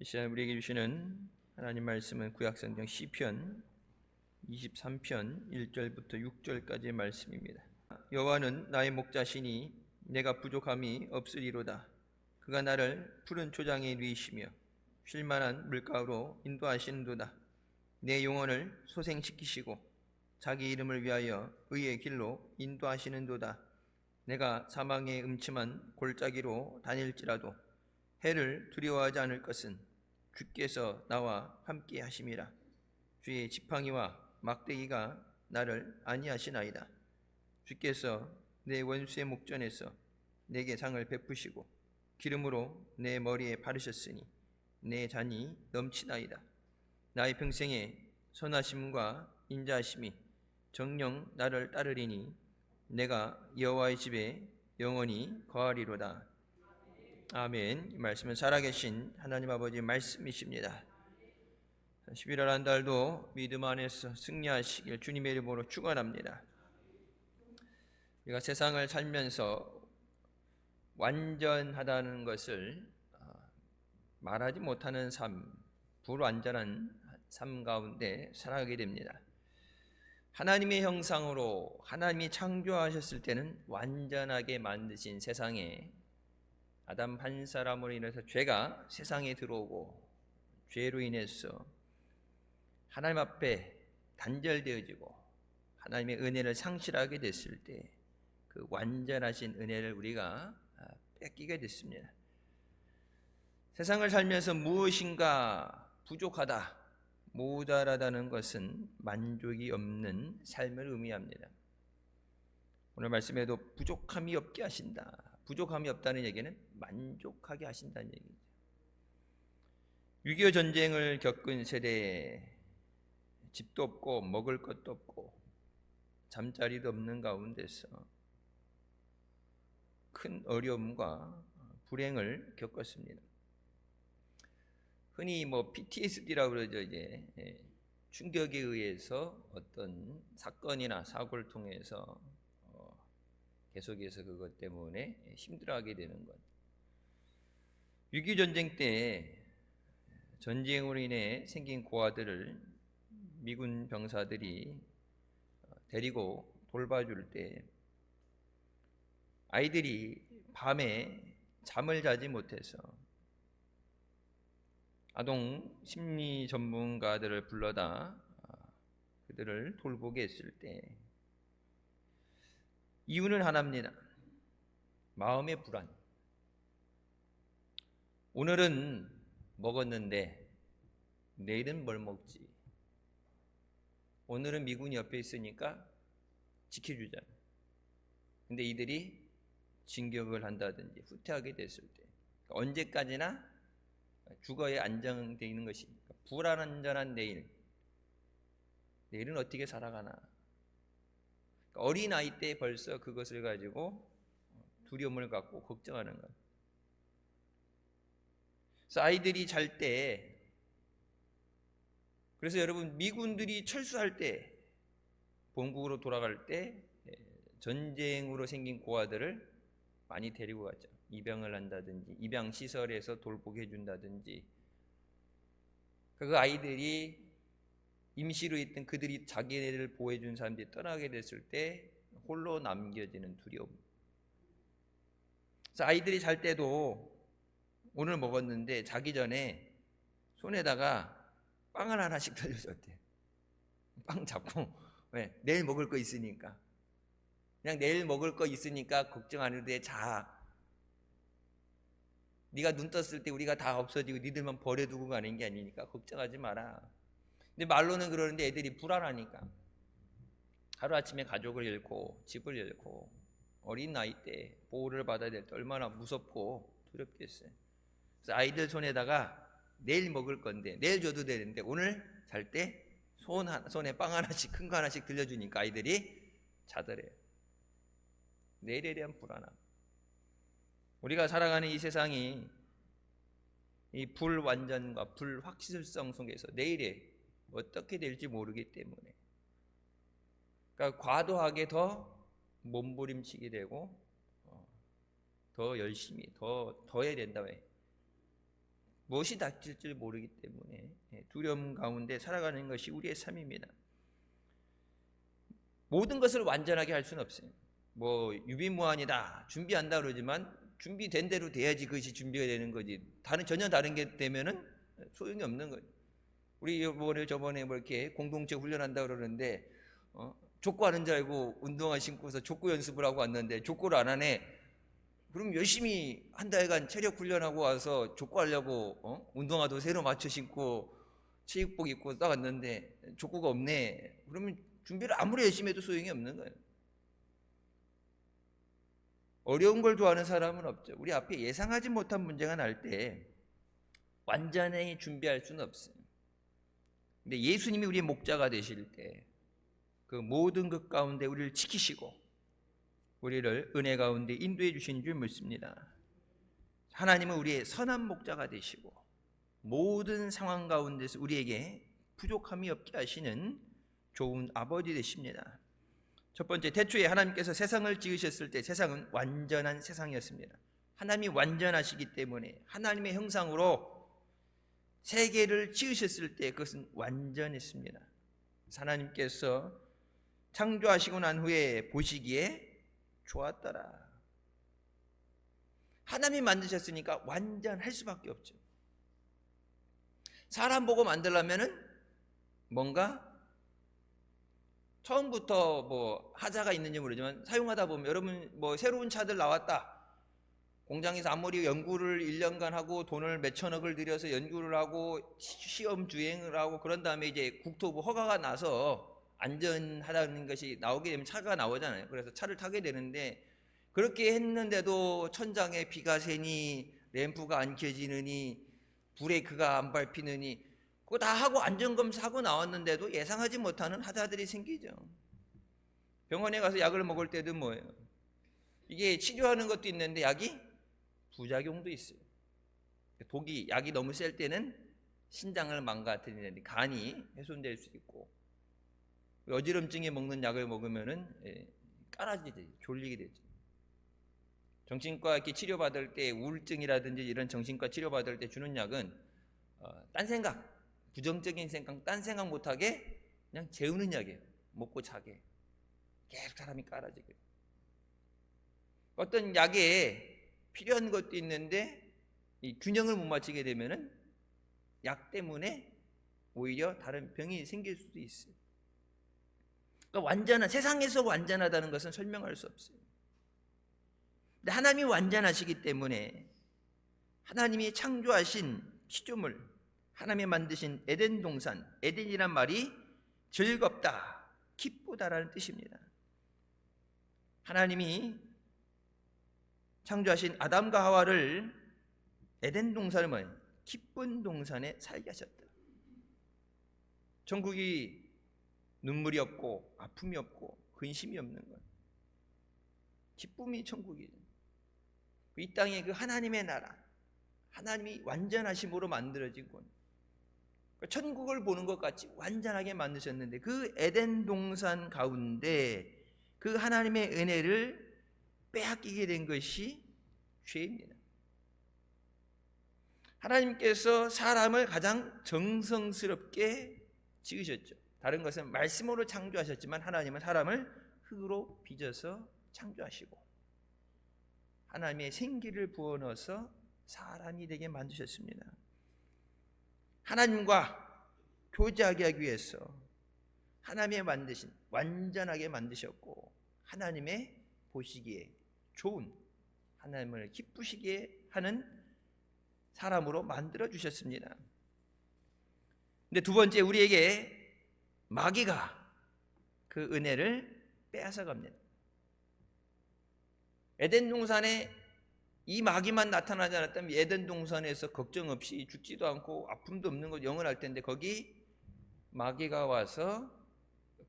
이 시간 우리에게 주시는 하나님 말씀은 구약성경 시편 23편 1절부터 6절까지의 말씀입니다. 여호와는 나의 목자시니 내가 부족함이 없으리로다. 그가 나를 푸른 초장에 누이시며 쉴 만한 물가로 인도하시는도다. 내 영혼을 소생시키시고 자기 이름을 위하여 의의 길로 인도하시는도다. 내가 사망의 음침한 골짜기로 다닐지라도 해를 두려워하지 않을 것은 주께서 나와 함께 하심이라. 주의 지팡이와 막대기가 나를 안위하시나이다. 주께서 내 원수의 목전에서 내게 상을 베푸시고 기름으로 내 머리에 바르셨으니 내 잔이 넘치나이다. 나의 평생에 선하심과 인자하심이 정녕 나를 따르리니 내가 여호와의 집에 영원히 거하리로다. 아멘. 이 말씀은 살아계신 하나님 아버지의 말씀이십니다. 11월 한 달도 믿음 안에서 승리하시길 주님의 이름으로 축원합니다. 우리가 세상을 살면서 완전하다는 것을 말하지 못하는 삶, 불완전한 삶 가운데 살아가게 됩니다. 하나님의 형상으로 하나님이 창조하셨을 때는 완전하게 만드신 세상에 아담 한 사람으로 인해서 죄가 세상에 들어오고 죄로 인해서 하나님 앞에 단절되어지고 하나님의 은혜를 상실하게 됐을 때 그 완전하신 은혜를 우리가 뺏기게 됐습니다. 세상을 살면서 무엇인가 부족하다, 모자라다는 것은 만족이 없는 삶을 의미합니다. 오늘 말씀에도 부족함이 없게 하신다. 부족함이 없다는 얘기는 만족하게 하신다는 얘기죠. 6.25 전쟁을 겪은 세대에 집도 없고 먹을 것도 없고 잠자리도 없는 가운데서 큰 어려움과 불행을 겪었습니다. 흔히 PTSD라고 그러죠. 이제 충격에 의해서 어떤 사건이나 사고를 통해서 계속해서 그것 때문에 힘들어하게 되는 것. 6.25 전쟁 때 전쟁으로 인해 생긴 고아들을 미군 병사들이 데리고 돌봐줄 때 아이들이 밤에 잠을 자지 못해서 아동 심리 전문가들을 불러다 그들을 돌보게 했을 때 이유는 하나입니다. 마음의 불안. 오늘은 먹었는데 내일은 뭘 먹지? 오늘은 미군이 옆에 있으니까 지켜주잖아. 근데 이들이 진격을 한다든지 후퇴하게 됐을 때 언제까지나 주거에 안정되어 있는 것이니까 불안전한 내일은 어떻게 살아가나. 어린 아이 때 벌써 그것을 가지고 두려움을 갖고 걱정하는 것. 그래서 아이들이 잘 때, 그래서 여러분 미군들이 철수할 때, 본국으로 돌아갈 때 전쟁으로 생긴 고아들을 많이 데리고 가죠. 입양을 한다든지 입양 시설에서 돌보게 해준다든지. 그 아이들이 임시로 있던 그들이 자기네를 보호해준 사람들이 떠나게 됐을 때 홀로 남겨지는 두려움. 그래서 아이들이 잘 때도 오늘 먹었는데 자기 전에 손에다가 빵을 하나씩 들려줬대요. 빵 잡고 왜? 내일 먹을 거 있으니까. 그냥 내일 먹을 거 있으니까 걱정 안 해도 돼. 자. 네가 눈 떴을 때 우리가 다 없어지고 니들만 버려두고 가는 게 아니니까 걱정하지 마라. 근데 말로는 그러는데 애들이 불안하니까 하루아침에 가족을 잃고 집을 잃고 어린 나이 때 보호를 받아야 될 때 얼마나 무섭고 두렵겠어요. 그래서 아이들 손에다가 내일 먹을 건데 내일 줘도 되는데 오늘 잘 때 손에 빵 하나씩 큰 거 하나씩 들려주니까 아이들이 자더래요. 내일에 대한 불안함. 우리가 살아가는 이 세상이 이 불완전과 불확실성 속에서 내일에 어떻게 될지 모르기 때문에 그러니까 과도하게 더 몸부림치게 되고 더 열심히 더 해야 된다. 왜? 무엇이 닥칠지 모르기 때문에 두려움 가운데 살아가는 것이 우리의 삶입니다. 모든 것을 완전하게 할 수는 없어요. 뭐 유비무환이다 준비한다 그러지만 준비된 대로 돼야지 그것이 준비가 되는 거지. 전혀 다른 게 되면은 소용이 없는 거죠. 우리 저번에 뭐 이렇게 공동체 훈련한다 그러는데 족구 하는 줄 알고 운동화 신고서 족구 연습을 하고 왔는데 족구를 안 하네. 그럼 열심히 한 달간 체력 훈련하고 와서 족구 하려고 운동화도 새로 맞춰 신고 체육복 입고 딱 왔는데 족구가 없네. 그러면 준비를 아무리 열심히 해도 소용이 없는 거예요. 어려운 걸 좋아하는 사람은 없죠. 우리 앞에 예상하지 못한 문제가 날 때 완전히 준비할 수는 없어요. 근데 예수님이 우리의 목자가 되실 때 그 모든 것 가운데 우리를 지키시고 우리를 은혜 가운데 인도해 주신 줄 믿습니다. 하나님은 우리의 선한 목자가 되시고 모든 상황 가운데서 우리에게 부족함이 없게 하시는 좋은 아버지 되십니다. 첫 번째, 태초에 하나님께서 세상을 지으셨을 때 세상은 완전한 세상이었습니다. 하나님이 완전하시기 때문에 하나님의 형상으로 세계를 지으셨을 때 그것은 완전했습니다. 하나님께서 창조하시고 난 후에 보시기에 좋았더라. 하나님이 만드셨으니까 완전할 수밖에 없죠. 사람 보고 만들려면은 뭔가 처음부터 뭐 하자가 있는지 모르지만 사용하다 보면 여러분 뭐 새로운 차들 나왔다. 공장에서 아무리 연구를 1년간 하고 돈을 몇천억을 들여서 연구를 하고 시험 주행을 하고 그런 다음에 이제 국토부 허가가 나서 안전하다는 것이 나오게 되면 차가 나오잖아요. 그래서 차를 타게 되는데 그렇게 했는데도 천장에 비가 새니 램프가 안 켜지느니 브레이크가 안 밟히느니 그거 다 하고 안전검사하고 나왔는데도 예상하지 못하는 하자들이 생기죠. 병원에 가서 약을 먹을 때도 뭐예요? 이게 치료하는 것도 있는데 약이 부작용도 있어요. 약이 너무 셀 때는 신장을 망가뜨리는데 간이 훼손될 수 있고 어지럼증에 먹는 약을 먹으면은 깔아지게 되죠. 졸리게 되죠. 정신과 이렇게 치료받을 때 우울증이라든지 이런 정신과 치료받을 때 주는 약은 딴 생각, 부정적인 생각, 딴 생각 못하게 그냥 재우는 약이에요. 먹고 자게. 계속 사람이 깔아지게. 어떤 약에 필요한 것도 있는데 이 균형을 못 맞추게 되면은 약 때문에 오히려 다른 병이 생길 수도 있어요. 그러니까 세상에서 완전하다는 것은 설명할 수 없어요. 근데 하나님이 완전하시기 때문에 하나님이 창조하신 피조물, 하나님이 만드신 에덴 동산, 에덴이란 말이 즐겁다, 기쁘다라는 뜻입니다. 하나님이 창조하신 아담과 하와를 에덴 동산을 뭐예요? 기쁜 동산에 살게 하셨다. 천국이 눈물이 없고 아픔이 없고 근심이 없는 것, 기쁨이 천국이죠. 이 땅에 그 하나님의 나라, 하나님이 완전하심으로 만들어진 곳, 천국을 보는 것 같이 완전하게 만드셨는데 그 에덴 동산 가운데 그 하나님의 은혜를 빼앗기게 된 것이 죄입니다. 하나님께서 사람을 가장 정성스럽게 지으셨죠. 다른 것은 말씀으로 창조하셨지만 하나님은 사람을 흙으로 빚어서 창조하시고 하나님의 생기를 부어넣어서 사람이 되게 만드셨습니다. 하나님과 교제하게 하기 위해서 하나님의 만드신 완전하게 만드셨고 하나님의 보시기에 좋은, 하나님을 기쁘시게 하는 사람으로 만들어 주셨습니다. 근데 두 번째, 우리에게 마귀가 그 은혜를 빼앗아 갑니다. 에덴 동산에 이 마귀만 나타나지 않았다면 에덴 동산에서 걱정 없이 죽지도 않고 아픔도 없는 것 영원할 텐데 거기 마귀가 와서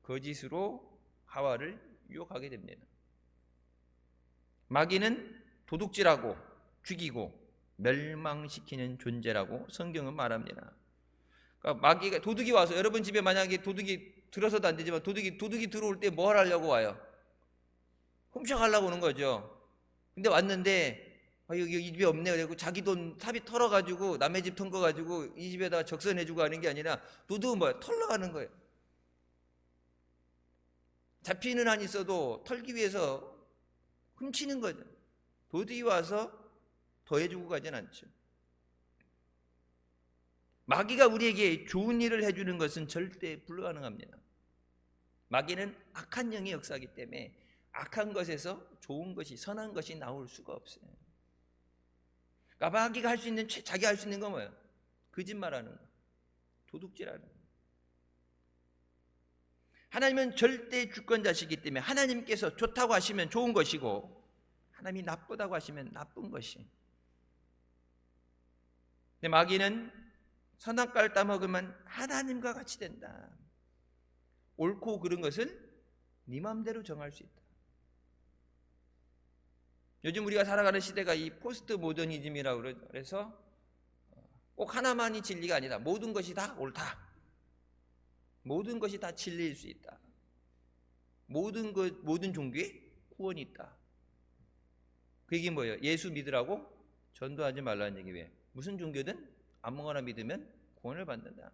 거짓으로 하와를 유혹하게 됩니다. 마귀는 도둑질하고 죽이고 멸망시키는 존재라고 성경은 말합니다. 그러니까 마귀가, 도둑이 와서 여러분 집에 만약에 도둑이 들어서도 안 되지만 도둑이 들어올 때 뭘 하려고 와요? 훔쳐가려고 오는 거죠. 근데 왔는데 여기 이 집에 없네. 그리고 자기 돈 탑이 털어가지고 남의 집 턴 거 가지고 이 집에다가 적선해주고 하는 게 아니라 도둑은 뭐야? 털러 가는 거예요. 잡히는 한이 있어도 털기 위해서 훔치는 거죠. 도둑이 와서 더해주고 가진 않죠. 마귀가 우리에게 좋은 일을 해주는 것은 절대 불가능합니다. 마귀는 악한 영의 역사이기 때문에 악한 것에서 좋은 것이, 선한 것이 나올 수가 없어요. 그러니까 마귀가 할 수 있는, 자기가 할 수 있는 건 뭐예요? 거짓말하는 거, 도둑질하는 거. 하나님은 절대 주권자시기 때문에 하나님께서 좋다고 하시면 좋은 것이고 하나님이 나쁘다고 하시면 나쁜 것이. 근데 마귀는 선악과를 따먹으면 하나님과 같이 된다. 옳고 그른 것을 네 마음대로 정할 수 있다. 요즘 우리가 살아가는 시대가 이 포스트 모더니즘이라고 그래서 꼭 하나만이 진리가 아니다. 모든 것이 다 옳다. 모든 것이 다 진리일 수 있다. 모든 종교에 구원이 있다. 그 얘기 뭐예요? 예수 믿으라고 전도하지 말라는 얘기. 왜? 무슨 종교든 아무거나 믿으면 구원을 받는다.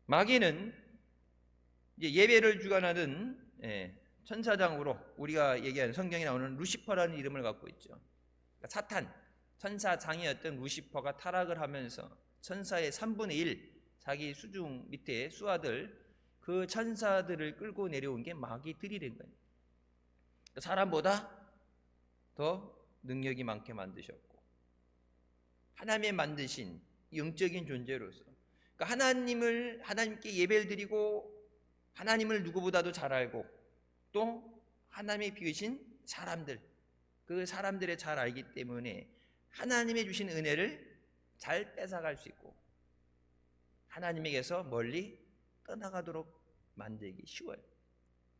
마귀는 이제 예배를 주관하는 천사장으로 우리가 얘기하는 성경에 나오는 루시퍼라는 이름을 갖고 있죠. 그러니까 사탄, 천사장이었던 루시퍼가 타락을 하면서 천사의 3분의 1 자기 수중 밑에 수하들 그 천사들을 끌고 내려온 게 마귀들이 된 거예요. 사람보다 더 능력이 많게 만드셨고 하나님의 만드신 영적인 존재로서 그러니까 하나님께 예배를 드리고 하나님을 누구보다도 잘 알고 또 하나님의 비우신 사람들 그 사람들을 잘 알기 때문에 하나님의 주신 은혜를 잘 뺏어갈 수 있고 하나님에게서 멀리 떠나가도록 만들기 쉬워요.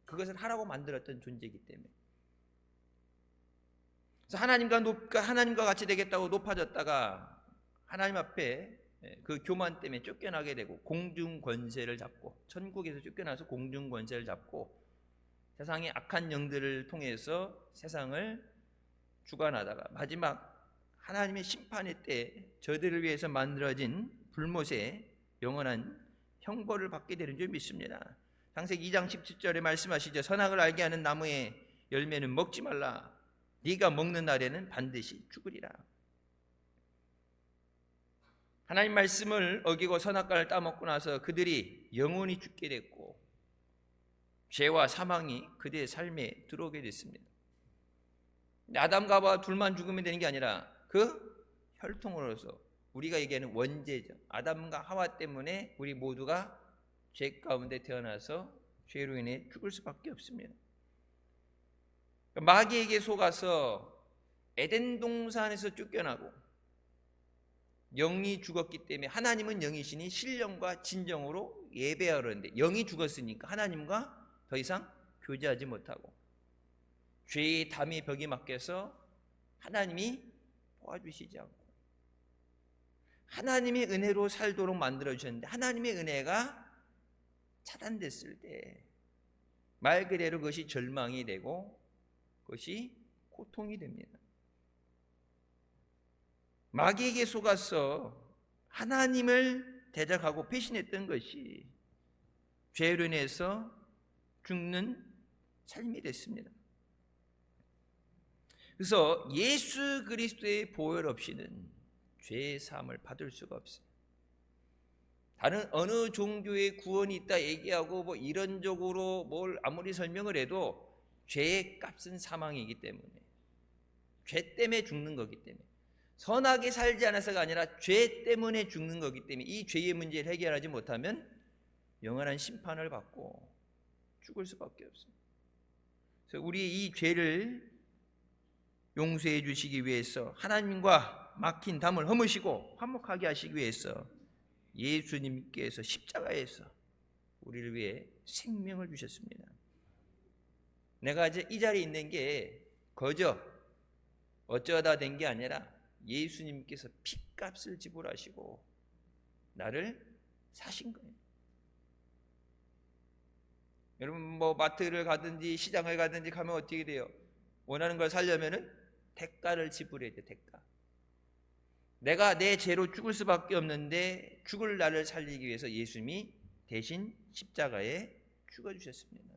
그것을 하라고 만들었던 존재이기 때문에. 그래서 하나님과 같이 되겠다고 높아졌다가 하나님 앞에 그 교만 때문에 쫓겨나게 되고 공중 권세를 잡고 천국에서 쫓겨나서 공중 권세를 잡고 세상의 악한 영들을 통해서 세상을 주관하다가 마지막 하나님의 심판의 때 저들을 위해서 만들어진 불못의 영원한 형벌을 받게 되는 줄 믿습니다. 창세기 2장 17절에 말씀하시죠. 선악을 알게 하는 나무의 열매는 먹지 말라. 네가 먹는 날에는 반드시 죽으리라. 하나님 말씀을 어기고 선악과를 따먹고 나서 그들이 영원히 죽게 됐고 죄와 사망이 그들의 삶에 들어오게 됐습니다. 아담과 하와 둘만 죽으면 되는 게 아니라 그 혈통으로서 우리가 얘기하는 원죄죠. 아담과 하와 때문에 우리 모두가 죄 가운데 태어나서 죄로 인해 죽을 수밖에 없습니다. 마귀에게 속아서 에덴 동산에서 쫓겨나고 영이 죽었기 때문에 하나님은 영이시니 신령과 진정으로 예배하려는데 영이 죽었으니까 하나님과 더 이상 교제하지 못하고 죄의 담이 벽이 막혀서 하나님이 도와주시지 않고 하나님의 은혜로 살도록 만들어주셨는데 하나님의 은혜가 차단됐을 때 말 그대로 그것이 절망이 되고 그것이 고통이 됩니다. 마귀에게 속아서 하나님을 대적하고 배신했던 것이 죄로 인해서 죽는 삶이 됐습니다. 그래서 예수 그리스도의 보혈 없이는 죄의 사함을 받을 수가 없어요. 다른 어느 종교의 구원이 있다 얘기하고 뭐 이론적으로 뭘 아무리 설명을 해도 죄의 값은 사망이기 때문에 죄 때문에 죽는 거기 때문에 선하게 살지 않아서가 아니라 죄 때문에 죽는 거기 때문에 이 죄의 문제를 해결하지 못하면 영원한 심판을 받고 죽을 수밖에 없어요. 그래서 우리의 이 죄를 용서해 주시기 위해서 하나님과 막힌 담을 허무시고 화목하게 하시기 위해서 예수님께서 십자가에서 우리를 위해 생명을 주셨습니다. 내가 이제 이 자리에 있는 게 거저 어쩌다 된 게 아니라 예수님께서 핏값을 지불하시고 나를 사신 거예요. 여러분 뭐 마트를 가든지 시장을 가든지 가면 어떻게 돼요? 원하는 걸 살려면은 대가를 지불해야 돼. 대가. 내가 내 죄로 죽을 수밖에 없는데 죽을 나를 살리기 위해서 예수님이 대신 십자가에 죽어주셨습니다.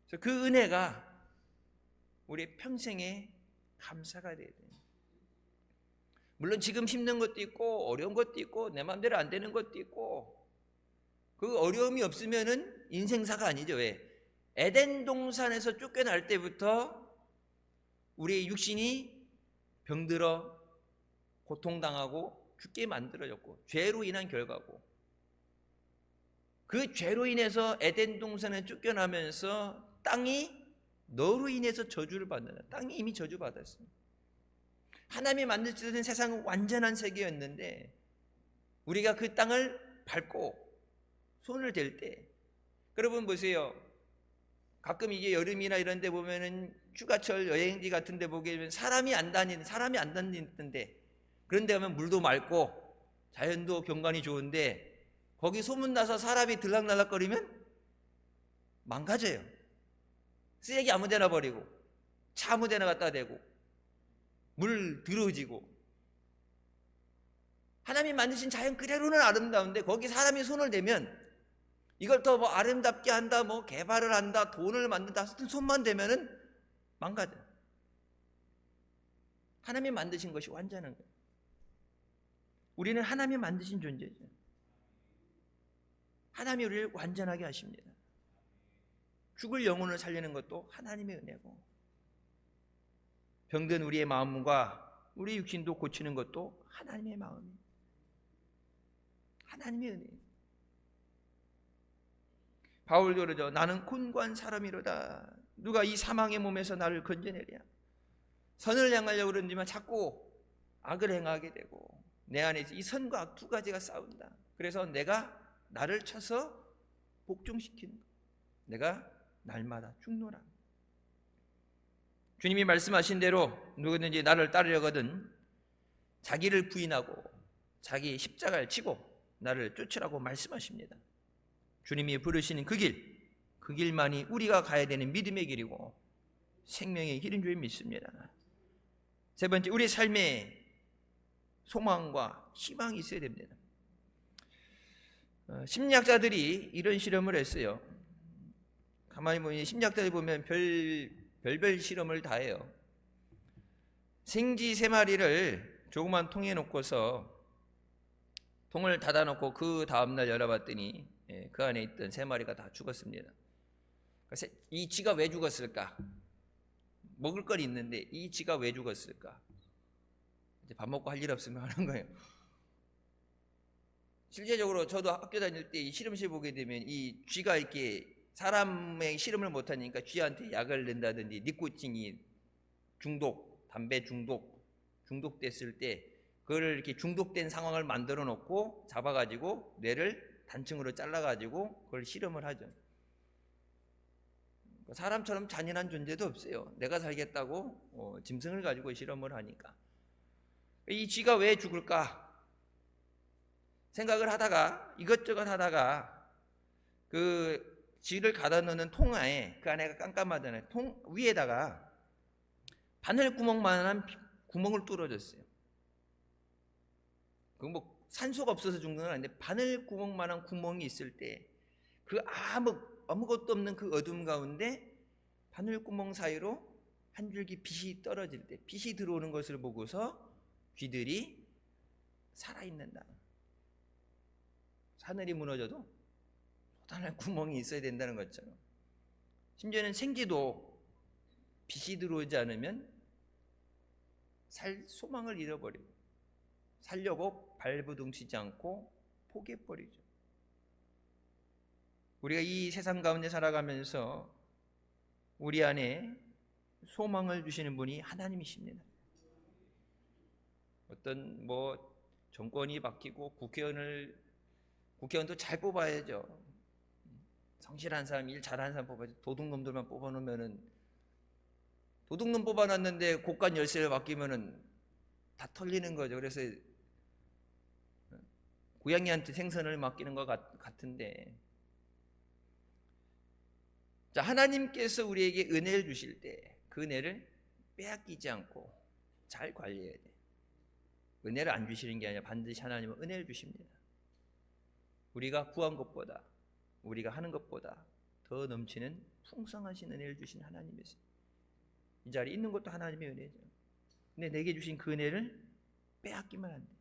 그래서 그 은혜가 우리 평생의 감사가 돼야 돼요. 물론 지금 힘든 것도 있고 어려운 것도 있고 내 마음대로 안 되는 것도 있고, 그 어려움이 없으면은 인생사가 아니죠. 왜? 에덴 동산에서 쫓겨날 때부터 우리의 육신이 병들어 고통당하고 죽게 만들어졌고, 죄로 인한 결과고, 그 죄로 인해서 에덴 동산에 쫓겨나면서 땅이 너로 인해서 저주를 받는다. 땅이 이미 저주받았어요. 하나님이 만드시던 세상은 완전한 세계였는데 우리가 그 땅을 밟고 손을 댈 때, 여러분 보세요. 가끔 이게 여름이나 이런 데 보면은 휴가철 여행지 같은 데 보게 되면 사람이 안 다니는데, 그런 데 가면 물도 맑고 자연도 경관이 좋은데 거기 소문나서 사람이 들락날락거리면 망가져요. 쓰레기 아무 데나 버리고 차 아무 데나 갖다 대고 물 더러워지고. 하나님 만드신 자연 그대로는 아름다운데 거기 사람이 손을 대면 이걸 더 뭐 아름답게 한다, 뭐 개발을 한다, 돈을 만든다 하여튼 손만 대면은 망가져. 하나님이 만드신 것이 완전한 거예요. 우리는 하나님이 만드신 존재죠. 하나님이 우리를 완전하게 하십니다. 죽을 영혼을 살리는 것도 하나님의 은혜고, 병든 우리의 마음과 우리 육신도 고치는 것도 하나님의 마음이에요. 하나님의 은혜예요. 바울도 그러죠. 나는 곤고한 사람이로다. 누가 이 사망의 몸에서 나를 건져내랴. 선을 향하려고 그러지만 자꾸 악을 행하게 되고 내 안에 이 선과 악 두 가지가 싸운다. 그래서 내가 나를 쳐서 복종시키는 거야. 내가 날마다 죽노라. 주님이 말씀하신 대로 누구든지 나를 따르려거든 자기를 부인하고 자기 십자가를 치고 나를 쫓으라고 말씀하십니다. 주님이 부르시는 그 길만이 우리가 가야 되는 믿음의 길이고 생명의 길인 줄 믿습니다. 세 번째, 우리 삶에 소망과 희망이 있어야 됩니다. 심리학자들이 이런 실험을 했어요. 가만히 보면 심리학자들이 보면 별별 실험을 다 해요. 생쥐 3마리를 조그만 통에 놓고서 통을 닫아놓고 그 다음날 열어봤더니 그 안에 있던 3마리가 다 죽었습니다. 이 쥐가 왜 죽었을까? 먹을 걸 있는데 이 쥐가 왜 죽었을까? 이제 밥 먹고 할 일 없으면 하는 거예요. 실제적으로 저도 학교 다닐 때 이 실험실 보게 되면 이 쥐가 이렇게 사람의 실험을 못하니까 쥐한테 약을 낸다든지 니코틴이 담배 중독됐을 때 그거를 이렇게 중독된 상황을 만들어 놓고 잡아가지고 뇌를 단층으로 잘라가지고 그걸 실험을 하죠. 사람처럼 잔인한 존재도 없어요. 내가 살겠다고 짐승을 가지고 실험을 하니까. 이 쥐가 왜 죽을까 생각을 하다가 이것저것 하다가 그 쥐를 가다 놓는 통 안에, 그 안에가 깜깜하잖아요. 통 위에다가 바늘구멍만한 구멍을 뚫어줬어요. 그 뭐 산소가 없어서 죽는 건 아닌데 바늘구멍만한 구멍이 있을 때 그 아무것도 없는 그 어둠 가운데 바늘구멍 사이로 한 줄기 빛이 떨어질 때 빛이 들어오는 것을 보고서 쥐들이 살아있는다. 하늘이 무너져도 하나의 구멍이 있어야 된다는 것처럼, 심지어는 생쥐도 빛이 들어오지 않으면 살 소망을 잃어버리고 살려고 발버둥치지 않고 포기해버리죠. 우리가 이 세상 가운데 살아가면서 우리 안에 소망을 주시는 분이 하나님이십니다. 어떤 정권이 바뀌고 국회의원도 잘 뽑아야죠. 성실한 사람, 일 잘하는 사람 뽑아야지. 도둑놈들만 뽑아놓으면은, 도둑놈 뽑아놨는데 곳간 열쇠를 맡기면은 다 털리는 거죠. 그래서 고양이한테 생선을 맡기는 것 같은데, 자, 하나님께서 우리에게 은혜를 주실 때 그 은혜를 빼앗기지 않고 잘 관리해야 돼. 은혜를 안 주시는 게 아니라 반드시 하나님은 은혜를 주십니다. 우리가 구한 것보다, 우리가 하는 것보다 더 넘치는 풍성하신 은혜를 주신 하나님이세요. 이 자리에 있는 것도 하나님의 은혜죠. 근데 내게 주신 그 은혜를 빼앗기만 안 돼.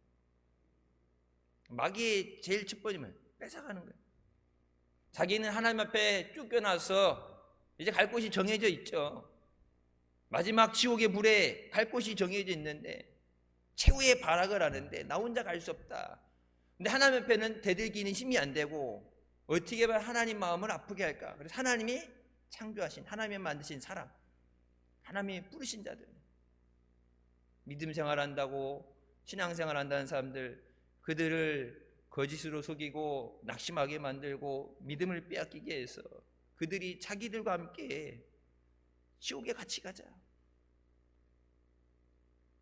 마귀의 제일 첫 번째는 뺏어가는 거예요. 자기는 하나님 앞에 쫓겨나서 이제 갈 곳이 정해져 있죠. 마지막 지옥의 불에 갈 곳이 정해져 있는데 최후의 발악을 하는데 나 혼자 갈 수 없다. 근데 하나님 앞에는 대들기는 힘이 안 되고 어떻게 하면 하나님 마음을 아프게 할까? 그래서 하나님이 창조하신, 하나님이 만드신 사람, 하나님이 부르신 자들, 믿음 생활한다고 신앙생활 한다는 사람들, 그들을 거짓으로 속이고 낙심하게 만들고 믿음을 빼앗기게 해서 그들이 자기들과 함께 지옥에 같이 가자.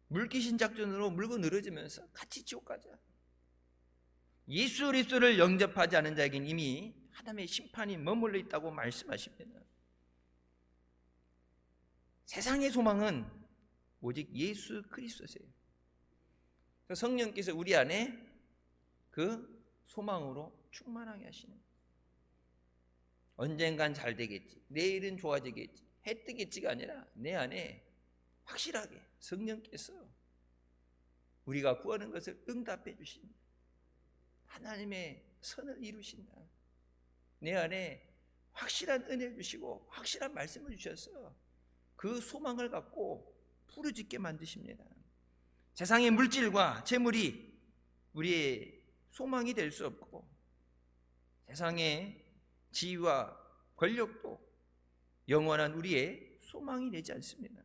물귀신 작전으로 물고 늘어지면서 같이 지옥 가자. 예수 그리스도를 영접하지 않은 자에게는 이미 하나님의 심판이 머물러 있다고 말씀하십니다. 세상의 소망은 오직 예수 그리스도세요. 성령께서 우리 안에 그 소망으로 충만하게 하시는, 언젠간 잘 되겠지, 내일은 좋아지겠지, 해 뜨겠지가 아니라 내 안에 확실하게 성령께서 우리가 구하는 것을 응답해 주십니다. 하나님의 선을 이루신다. 내 안에 확실한 은혜를 주시고 확실한 말씀을 주셔서 그 소망을 갖고 부르짖게 만드십니다. 세상의 물질과 재물이 우리의 소망이 될 수 없고 세상의 지위와 권력도 영원한 우리의 소망이 되지 않습니다.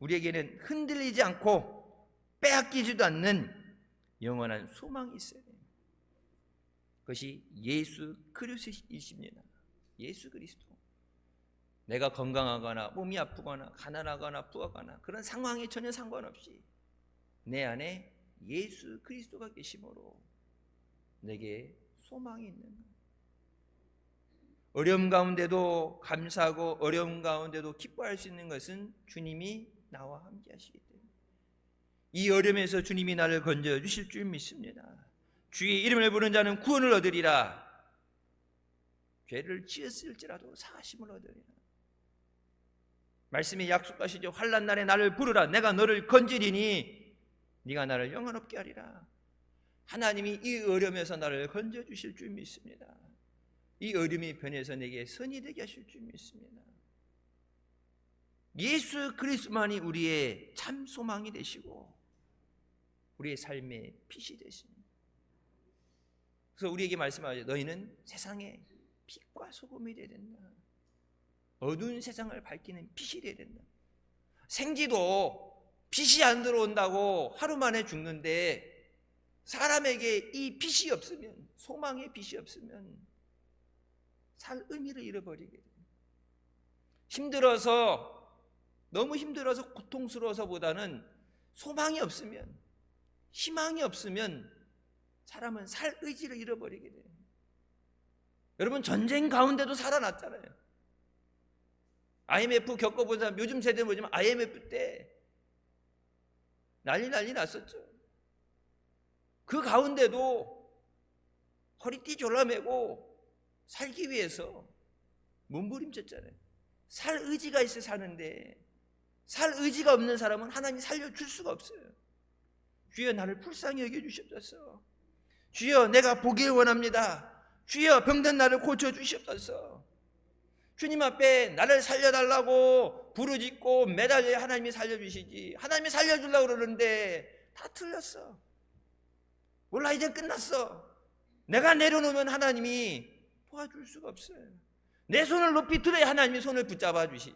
우리에게는 흔들리지 않고 빼앗기지도 않는 영원한 소망이 있어야 돼요. 그것이 예수 그리스도이십니다. 예수 그리스도. 내가 건강하거나 몸이 아프거나 가난하거나 부하거나 그런 상황에 전혀 상관없이 내 안에 예수 그리스도가 계심으로 내게 소망이 있는 거예요. 어려움 가운데도 감사하고 어려움 가운데도 기뻐할 수 있는 것은 주님이 나와 함께 하시기 때문에 이 어려움에서 주님이 나를 건져 주실 줄 믿습니다. 주의 이름을 부르는 자는 구원을 얻으리라. 죄를 지었을지라도 사하심을 얻으리라. 말씀이 약속하시죠. 환난 날에 나를 부르라. 내가 너를 건지리니 네가 나를 영원롭게 하리라. 하나님이 이 어려움에서 나를 건져 주실 줄 믿습니다. 이 어려움이 변해서 내게 선이 되게 하실 줄 믿습니다. 예수 그리스도만이 우리의 참 소망이 되시고 우리의 삶의 빛이 되십니다. 그래서 우리에게 말씀하죠. 너희는 세상의 빛과 소금이 되어야 된다. 어두운 세상을 밝히는 빛이 되어야 된다. 생쥐도 빛이 안 들어온다고 하루 만에 죽는데 사람에게 이 빛이 없으면, 소망의 빛이 없으면 살 의미를 잃어버리게 돼요. 힘들어서, 너무 힘들어서 고통스러워서보다는 소망이 없으면, 희망이 없으면 사람은 살 의지를 잃어버리게 돼요. 여러분 전쟁 가운데도 살아났잖아요. IMF 겪어본 사람, 요즘 세대는 뭐지만 IMF 때 난리 났었죠. 그 가운데도 허리띠 졸라매고 살기 위해서 몸부림쳤잖아요. 살 의지가 있어 사는데 살 의지가 없는 사람은 하나님이 살려줄 수가 없어요. 주여 나를 불쌍히 여겨주시옵소서. 주여 내가 보길 원합니다. 주여 병든 나를 고쳐주시옵소서. 주님 앞에 나를 살려달라고 부르짖고 매달려야 하나님이 살려주시지, 하나님이 살려주려고 그러는데 다 틀렸어. 몰라 이제 끝났어. 내가 내려놓으면 하나님이 도와줄 수가 없어요. 내 손을 높이 들어야 하나님이 손을 붙잡아 주시.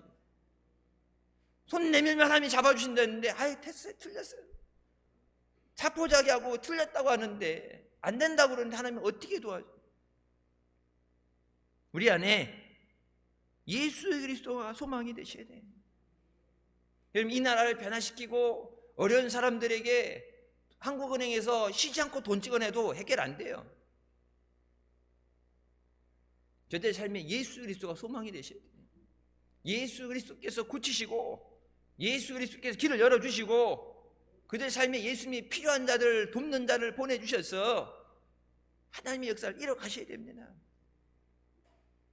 손 내밀면 하나님이 잡아주신다는데 아이 됐어요. 틀렸어요. 자포자기하고 틀렸다고 하는데 안 된다고 그러는데 하나님이 어떻게 도와줘? 우리 안에 예수 그리스도가 소망이 되셔야 돼요. 여러분 이 나라를 변화시키고 어려운 사람들에게 한국은행에서 쉬지 않고 돈 찍어내도 해결 안 돼요. 저들의 삶에 예수 그리스도가 소망이 되셔야 돼요. 예수 그리스도께서 고치시고 예수 그리스도께서 길을 열어주시고 그들의 삶에 예수님이 필요한 자들 돕는 자를 보내주셔서 하나님의 역사를 이뤄가셔야 됩니다.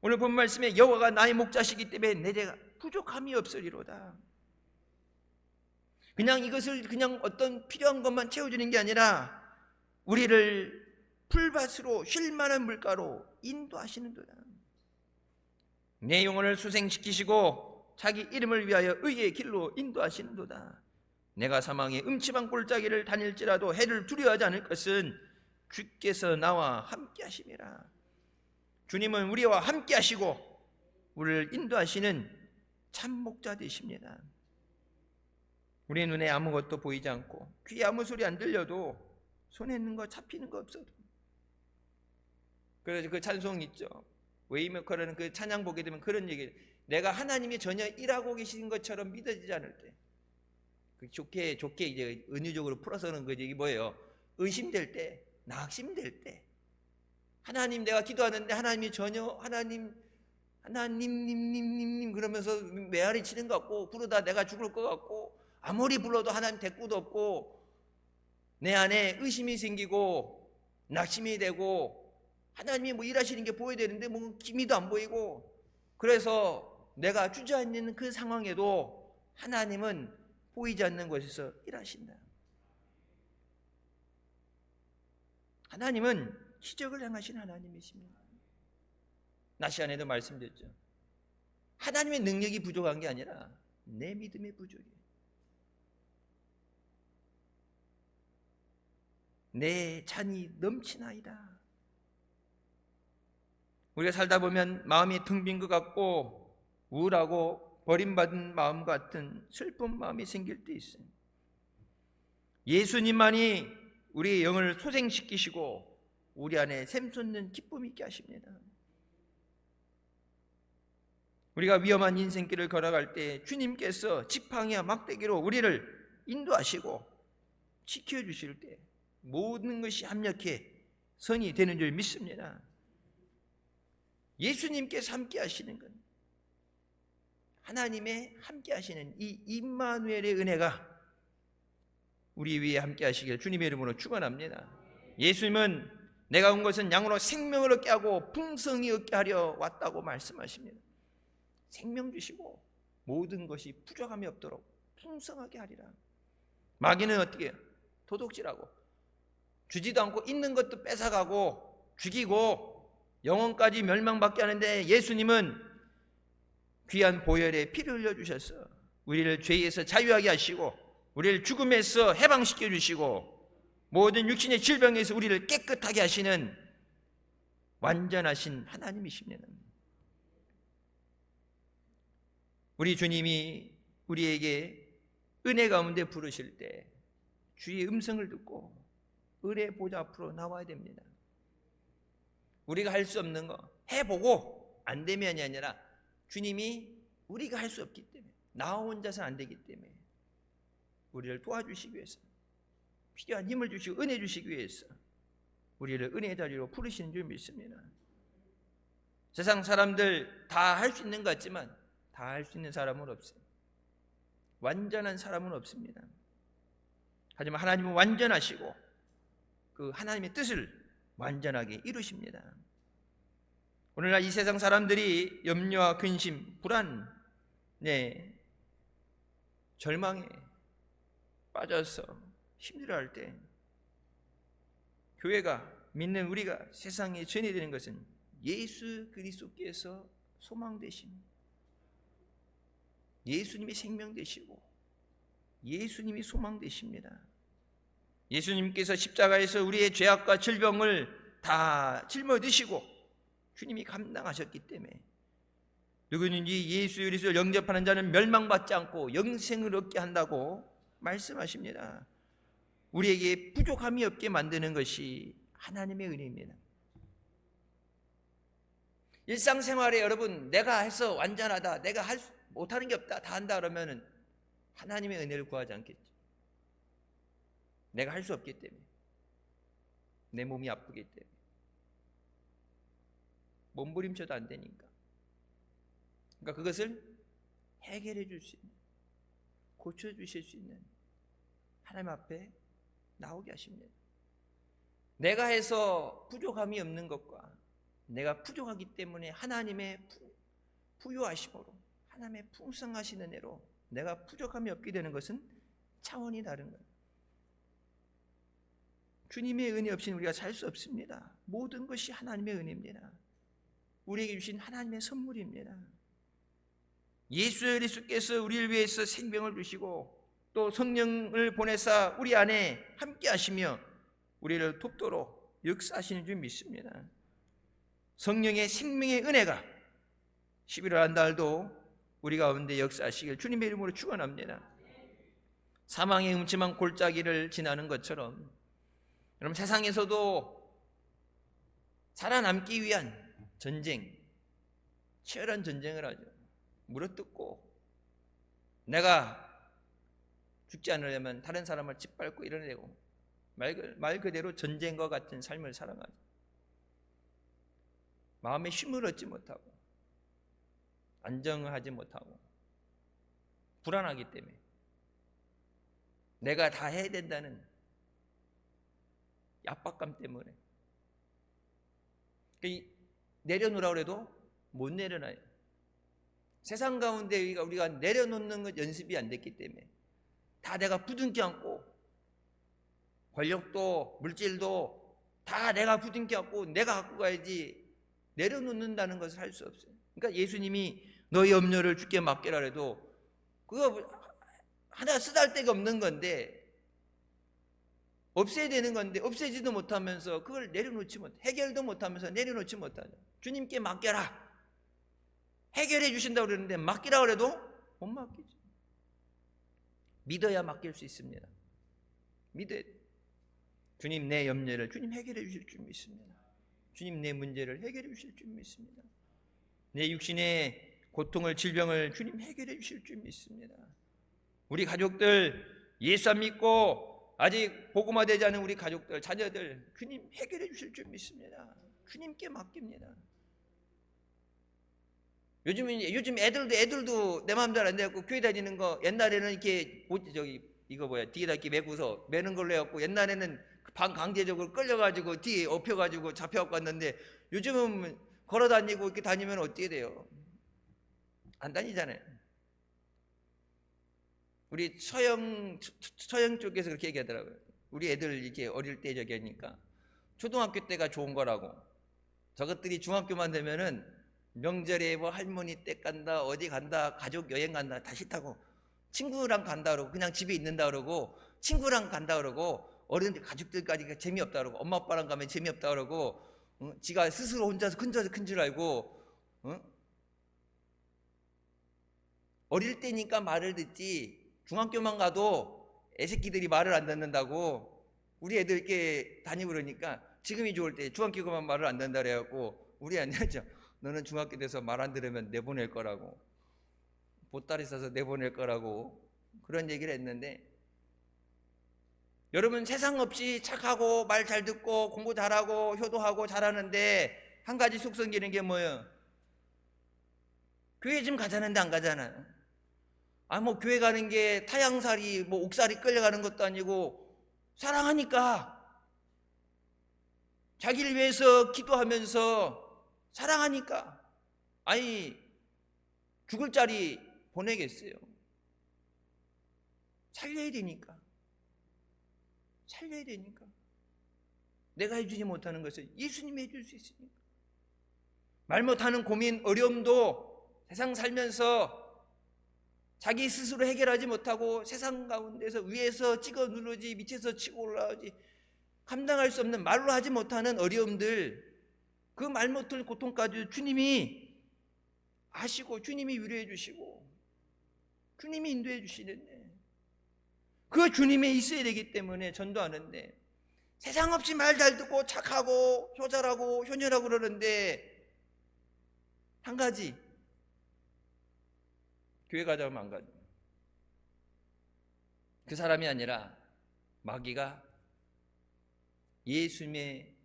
오늘 본 말씀에 여호와가 나의 목자시기 때문에 내가 부족함이 없으리로다. 그냥 이것을 그냥 어떤 필요한 것만 채워주는 게 아니라 우리를 풀밭으로 쉴 만한 물가로 인도하시는도다. 내 영혼을 수생시키시고 자기 이름을 위하여 의의 길로 인도하시는도다. 내가 사망의 음침한 골짜기를 다닐지라도 해를 두려워하지 않을 것은 주께서 나와 함께 하심이라. 주님은 우리와 함께 하시고 우리를 인도하시는 참 목자 되십니다. 우리 눈에 아무것도 보이지 않고 귀에 아무 소리 안 들려도 손에 있는 거 잡히는 거 없어도, 그래서 그 찬송 있죠. 웨이메커라는 그 찬양 보게 되면 그런 얘기, 내가 하나님이 전혀 일하고 계신 것처럼 믿어지지 않을 때, 그 좋게 이제 은유적으로 풀어서는 그 얘기 뭐예요? 의심될 때, 낙심될 때, 하나님 내가 기도하는데 하나님이 전혀 하나님 그러면서 메아리 치는 것 같고 부르다 내가 죽을 것 같고 아무리 불러도 하나님 대꾸도 없고 내 안에 의심이 생기고 낙심이 되고 하나님이 뭐 일하시는 게 보여야 되는데 뭐 기미도 안 보이고, 그래서 내가 주저앉는 그 상황에도 하나님은 보이지 않는 곳에서 일하신다. 하나님은 기적을 행하신 하나님이십니다. 낮 시간에도 말씀드렸죠. 하나님의 능력이 부족한 게 아니라 내 믿음의 부족이에요. 내 잔이 넘치나이다. 우리가 살다 보면 마음이 텅 빈 것 같고 우울하고 버림받은 마음 같은 슬픈 마음이 생길 때 있어요. 예수님만이 우리의 영을 소생시키시고 우리 안에 샘솟는 기쁨이 있게 하십니다. 우리가 위험한 인생길을 걸어갈 때 주님께서 지팡이와 막대기로 우리를 인도하시고 지켜주실 때 모든 것이 합력해 선이 되는 줄 믿습니다. 예수님께서 함께 하시는 건, 하나님의 함께 하시는 이 임마누엘의 은혜가 우리 위에 함께 하시길 주님의 이름으로 축원합니다. 예수님은 내가 온 것은 양으로 생명을 얻게 하고 풍성히 얻게 하려 왔다고 말씀하십니다. 생명 주시고 모든 것이 부족함이 없도록 풍성하게 하리라. 마귀는 어떻게 해요? 도둑질하고 주지도 않고 있는 것도 뺏어가고 죽이고 영혼까지 멸망받게 하는데, 예수님은 귀한 보혈에 피를 흘려주셔서 우리를 죄에서 자유하게 하시고 우리를 죽음에서 해방시켜 주시고 모든 육신의 질병에서 우리를 깨끗하게 하시는 완전하신 하나님이십니다. 우리 주님이 우리에게 은혜 가운데 부르실 때 주의 음성을 듣고 은혜 보좌 앞으로 나와야 됩니다. 우리가 할 수 없는 거 해보고 안 되면이 아니라 주님이 우리가 할 수 없기 때문에, 나 혼자서는 안 되기 때문에 우리를 도와주시기 위해서, 필요한 힘을 주시고 은혜 주시기 위해서 우리를 은혜의 자리로 부르시는 줄 믿습니다. 세상 사람들 다 할 수 있는 것 같지만 다 할 수 있는 사람은 없어요. 완전한 사람은 없습니다. 하지만 하나님은 완전하시고 그 하나님의 뜻을 완전하게 이루십니다. 오늘날 이 세상 사람들이 염려와 근심, 불안, 절망에 빠져서 힘들어할 때 교회가, 믿는 우리가 세상에 전해야 되는 것은 예수 그리스도께서 소망 되십니다. 예수님이 생명 되시고 예수님이 소망 되십니다. 예수님께서 십자가에서 우리의 죄악과 질병을 다 짊어지시고 주님이 감당하셨기 때문에 누구든지 예수 그리스도를 영접하는 자는 멸망받지 않고 영생을 얻게 한다고 말씀하십니다. 우리에게 부족함이 없게 만드는 것이 하나님의 은혜입니다. 일상생활에 여러분 내가 해서 완전하다, 내가 못하는 게 없다, 다 한다 그러면 하나님의 은혜를 구하지 않겠죠. 내가 할 수 없기 때문에, 내 몸이 아프기 때문에. 몸부림쳐도 안 되니까. 그러니까 그것을 해결해 줄 수 있는, 고쳐 주실 수 있는 하나님 앞에 나오게 하십니다. 내가 해서 부족함이 없는 것과 내가 부족하기 때문에 하나님의 부유하심으로, 하나님의 풍성하신 은혜로 내가 부족함이 없게 되는 것은 차원이 다른 거예요. 주님의 은혜 없이는 우리가 살 수 없습니다. 모든 것이 하나님의 은혜입니다. 우리에게 주신 하나님의 선물입니다. 예수 그리스도께서 우리를 위해서 생명을 주시고 또 성령을 보내사 우리 안에 함께 하시며 우리를 돕도록 역사하시는 줄 믿습니다. 성령의 생명의 은혜가 11월 한 달도 우리 가운데 역사하시길 주님의 이름으로 축원합니다. 사망의 음침한 골짜기를 지나는 것처럼 여러분, 세상에서도 살아남기 위한 전쟁, 치열한 전쟁을 하죠. 물어뜯고 내가 죽지 않으려면 다른 사람을 짓밟고 이뤄내고 말 그대로 전쟁과 같은 삶을 살아가죠. 마음의 쉼을 얻지 못하고 안정하지 못하고 불안하기 때문에 내가 다 해야 된다는 압박감 때문에 내려놓으라고 해도 못 내려놔요. 세상 가운데 우리가 내려놓는 것 연습이 안 됐기 때문에 다 내가 부둥켜 안고 권력도 물질도 다 내가 부둥켜 안고 내가 갖고 가야지 내려놓는다는 것을 할 수 없어요. 그러니까 예수님이 너희 염려를 주께 맡기라 해도 그거 하나 쓰잘데가 없는 건데, 없애야 되는 건데 없애지도 못하면서 그걸 내려놓지 못, 해결도 못하면서 내려놓지 못하죠. 주님께 맡겨라, 해결해 주신다고 그러는데 맡기라고 그래도 못 맡기죠. 믿어야 맡길 수 있습니다. 믿어야 돼요. 주님, 내 염려를 주님 해결해 주실 줄 믿습니다. 주님, 내 문제를 해결해 주실 줄 믿습니다. 내 육신의 고통을, 질병을 주님 해결해 주실 줄 믿습니다. 우리 가족들, 예수 안 믿고 아직 복음화되지 않은 우리 가족들, 자녀들 주님 해결해 주실 줄 믿습니다. 주님께 맡깁니다. 요즘 애들도 내 마음대로 안 돼갖고 교회 다니는 거, 옛날에는 이렇게 뒤에다 이렇게 메고서 매는 걸로 해갖고, 옛날에는 반강제적으로 끌려가지고 뒤에 업혀가지고 잡혀갖고 왔는데, 요즘은 걸어다니고 이렇게 다니면 어떻게 돼요? 안 다니잖아요. 우리 서영 쪽에서 그렇게 얘기하더라고요. 우리 애들 이렇게 어릴 때 저기 하니까 초등학교 때가 좋은 거라고. 저것들이 중학교만 되면은 명절에 뭐 할머니 댁 간다, 어디 간다, 가족 여행 간다 다 싫다고, 친구랑 간다 그러고 그냥 집에 있는다 그러고, 친구랑 간다 그러고, 어른들 가족들까지 재미없다 그러고, 엄마 아빠랑 가면 재미없다 그러고, 지가 스스로 혼자서 큰 줄 알고, 어릴 때니까 말을 듣지 중학교만 가도 애새끼들이 말을 안 듣는다고. 우리 애들 이렇게 다니고 그러니까 지금이 좋을 때 중학교 가면 말을 안 듣는다 그래갖고 우리 애한테 너는 중학교 돼서 말 안 들으면 내보낼 거라고, 보따리 싸서 내보낼 거라고 그런 얘기를 했는데, 여러분, 세상 없이 착하고 말 잘 듣고 공부 잘하고 효도하고 잘하는데 한 가지 속성 기는 게 뭐예요? 교회 좀 가자는데 안 가잖아요. 뭐 교회 가는 게 타향살이 뭐 옥살이 끌려가는 것도 아니고 사랑하니까, 자기를 위해서 기도하면서 사랑하니까. 아니, 죽을 자리 보내겠어요? 살려야 되니까. 내가 해주지 못하는 것을 예수님이 해줄 수 있으니까. 말 못하는 고민, 어려움도 세상 살면서 자기 스스로 해결하지 못하고 세상 가운데서 위에서 찍어 누르지 밑에서 치고 올라오지 감당할 수 없는, 말로 하지 못하는 어려움들, 그 말 못할 고통까지 주님이 아시고 주님이 위로해 주시고 주님이 인도해 주시는데, 그 주님이 있어야 되기 때문에 전도하는데, 세상 없이 말 잘 듣고 착하고 효자라고 효녀라고 그러는데 한 가지, 교회 가자면 안 가죠. 그 사람이 아니라 마귀가 예수님의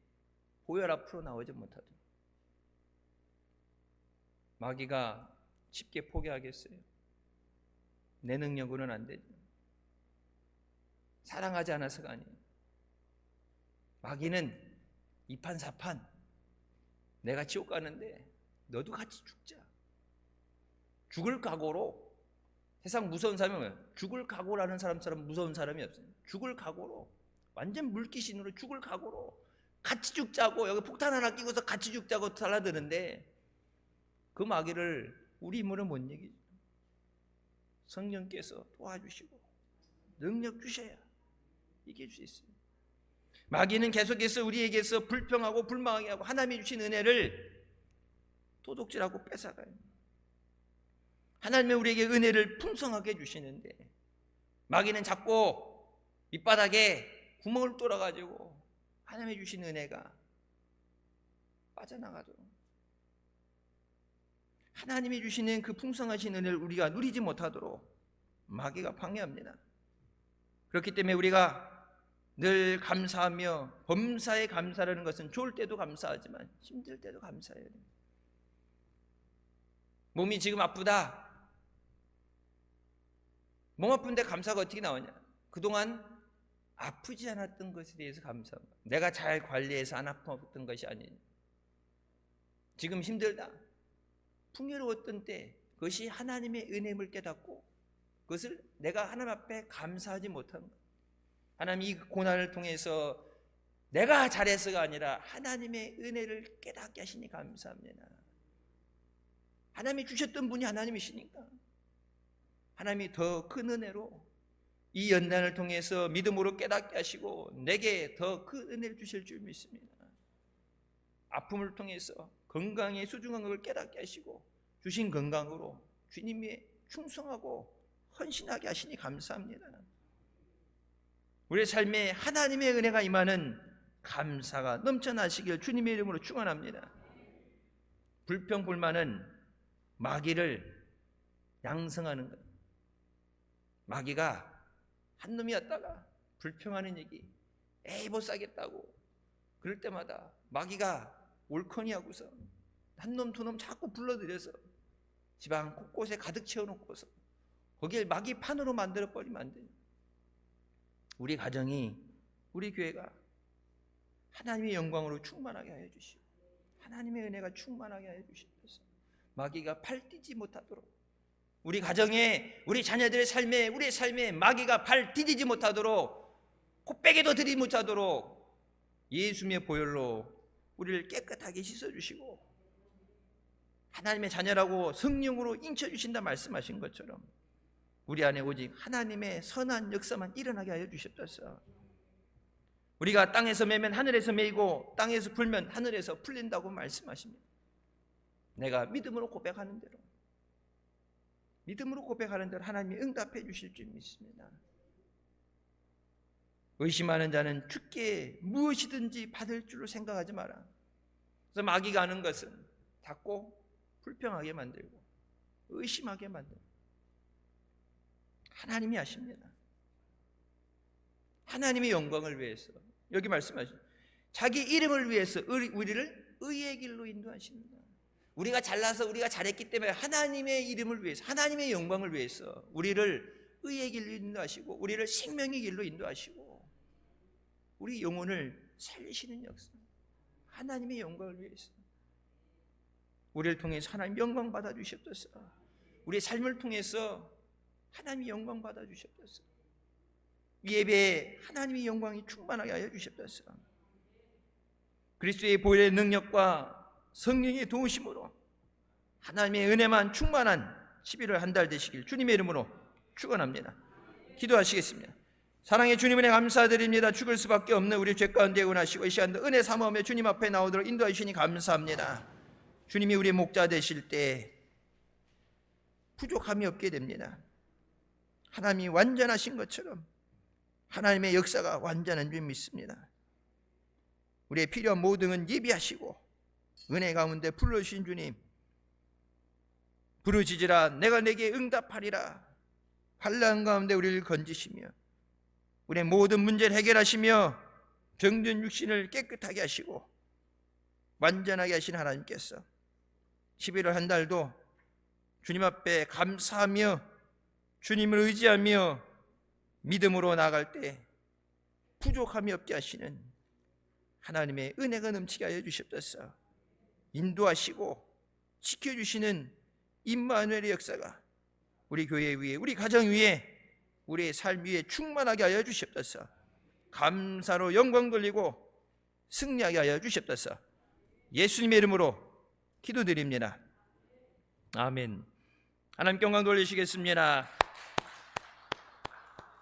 보혈 앞으로 나오지 못하죠. 마귀가 쉽게 포기하겠어요? 내 능력으로는 안 되죠. 사랑하지 않아서가 아니에요. 마귀는 이판사판 내가 지옥 가는데 너도 같이 죽자. 죽을 각오로. 세상 무서운 사람이 뭐예요? 죽을 각오라는 사람처럼 무서운 사람이 없어요. 죽을 각오로, 완전 물귀신으로 죽을 각오로 같이 죽자고, 여기 폭탄 하나 끼고서 같이 죽자고 달라드는데 그 마귀를 우리 힘으로 못 이기죠. 성령께서 도와주시고 능력 주셔야 이길 수 있어요. 마귀는 계속해서 우리에게서 불평하고 불망하게 하고 하나님이 주신 은혜를 도둑질하고 뺏어가요. 하나님은 우리에게 은혜를 풍성하게 주시는데 마귀는 자꾸 밑바닥에 구멍을 뚫어가지고 하나님이 주신 은혜가 빠져나가도록, 하나님이 주시는 그 풍성하신 은혜를 우리가 누리지 못하도록 마귀가 방해합니다. 그렇기 때문에 우리가 늘 감사하며, 범사에 감사라는 것은 좋을 때도 감사하지만 힘들 때도 감사해야 됩니다. 몸이 지금 아프다. 몸 아픈데 감사가 어떻게 나오냐? 그동안 아프지 않았던 것에 대해서 감사합니다. 내가 잘 관리해서 안 아팠던 것이 아니냐. 지금 힘들다. 풍요로웠던 때 그것이 하나님의 은혜임을 깨닫고 그것을 내가 하나님 앞에 감사하지 못한 것. 하나님 이 고난을 통해서 내가 잘해서가 아니라 하나님의 은혜를 깨닫게 하시니 감사합니다. 하나님이 주셨던 분이 하나님이시니까 하나님이 더 큰 은혜로 이 연단을 통해서 믿음으로 깨닫게 하시고 내게 더 큰 은혜를 주실 줄 믿습니다. 아픔을 통해서 건강의 소중한 것을 깨닫게 하시고 주신 건강으로 주님이 충성하고 헌신하게 하시니 감사합니다. 우리의 삶에 하나님의 은혜가 임하는 감사가 넘쳐나시길 주님의 이름으로 축원합니다. 불평불만은 마귀를 양성하는 것. 마귀가 한 놈이었다가 불평하는 얘기, 에이 못 사겠다고 그럴 때마다 마귀가 옳거니 하고서 한 놈 두 놈 자꾸 불러들여서 집안 곳곳에 가득 채워놓고서 거기에 마귀 판으로 만들어버리면 안 돼요. 우리 가정이, 우리 교회가 하나님의 영광으로 충만하게 하여 주시고 하나님의 은혜가 충만하게 하여 주시옵소서. 마귀가 발 띄지 못하도록, 우리 가정에, 우리 자녀들의 삶에, 우리의 삶에 마귀가 발 디디지 못하도록, 코빼기도 들이지 못하도록 예수님의 보혈로 우리를 깨끗하게 씻어주시고 하나님의 자녀라고 성령으로 인쳐주신다 말씀하신 것처럼 우리 안에 오직 하나님의 선한 역사만 일어나게 하여 주셨소서. 우리가 땅에서 매면 하늘에서 매이고 땅에서 풀면 하늘에서 풀린다고 말씀하십니다. 내가 믿음으로 고백하는 대로, 믿음으로 고백하는 대로 하나님이 응답해 주실 줄 믿습니다. 의심하는 자는 주께 무엇이든지 받을 줄로 생각하지 마라. 그래서 마귀가 하는 것은 자꾸 불평하게 만들고 의심하게 만들고, 하나님이 하십니다. 하나님의 영광을 위해서, 여기 말씀하시죠. 자기 이름을 위해서 우리를 의의 길로 인도하십니다. 우리가 잘나서 우리가 잘했기 때문에 하나님의 이름을 위해서, 하나님의 영광을 위해서 우리를 의의 길로 인도하시고 우리를 생명의 길로 인도하시고 우리 영혼을 살리시는 역사, 하나님의 영광을 위해서 우리를 통해서 하나님 영광 받아주셨소서. 우리의 삶을 통해서 하나님이 영광 받아주셨소서. 이 예배에 하나님의 영광이 충만하게 하여 주셨소서. 그리스도의 보혈의 능력과 성령의 도우심으로 하나님의 은혜만 충만한 11월 한 달 되시길 주님의 이름으로 축원합니다. 기도하시겠습니다. 사랑의 주님 은혜 감사드립니다. 죽을 수밖에 없는 우리 죄 가운데 원하시고 이 시간도 은혜 삼으며 주님 앞에 나오도록 인도해 주시니 감사합니다. 주님이 우리의 목자 되실 때 부족함이 없게 됩니다. 하나님이 완전하신 것처럼 하나님의 역사가 완전한 줄 믿습니다. 우리의 필요한 모든 건 예비하시고 은혜 가운데 불러주신 주님, 부르짖으라 내가 내게 응답하리라. 환난 가운데 우리를 건지시며 우리의 모든 문제를 해결하시며 병든 육신을 깨끗하게 하시고 완전하게 하신 하나님께서 11월 한 달도 주님 앞에 감사하며 주님을 의지하며 믿음으로 나아갈 때 부족함이 없게 하시는 하나님의 은혜가 넘치게 하여 주시옵소서. 인도하시고 지켜주시는 임마누엘의 역사가 우리 교회 위에, 우리 가정 위에, 우리의 삶 위에 충만하게 하여 주시옵소서. 감사로 영광 돌리고 승리하게 하여 주시옵소서. 예수님의 이름으로 기도드립니다. 아멘. 하나님께 영광 돌리시겠습니다.